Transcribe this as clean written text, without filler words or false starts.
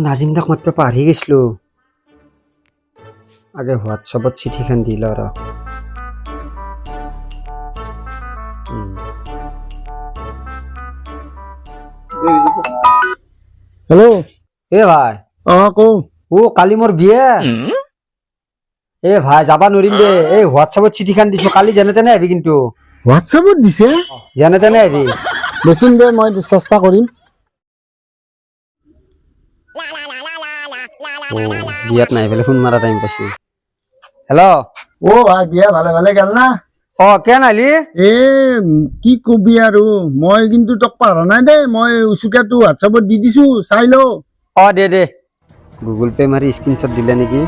নাজিম দাক মাত্ৰ পাহৰি গৈছিলো আগে হোৱাটছএপত চিঠিখন দিল আৰু হেল্ল' এ ভাই কওঁ কালি মোৰ বিয়ে এ ভাই যাবা নোৱাৰিম দে এই হোৱাটছএপত চিঠিখন দিছো কালি যেনে তেনে আহিবি কিন্তু হোৱাটছএপত দিছে যেনে তেনে আহিবি দেচোন দে মই চেষ্টা কৰিম বিয়াত নাই পেলাই ফোন মাৰা টাইম পাইছে হেল্ল' ভাই বিয়া ভালে ভালে গেল না কেন আহিলি কি কবি আৰু মই কিন্তু তোক পাহৰা নাই দেই মই উচুকীয়াটো হোৱাটছএপত দি দিছো চাই ল দে গুগল পে' মাৰি স্ক্ৰীনশ্বট দিলে নেকি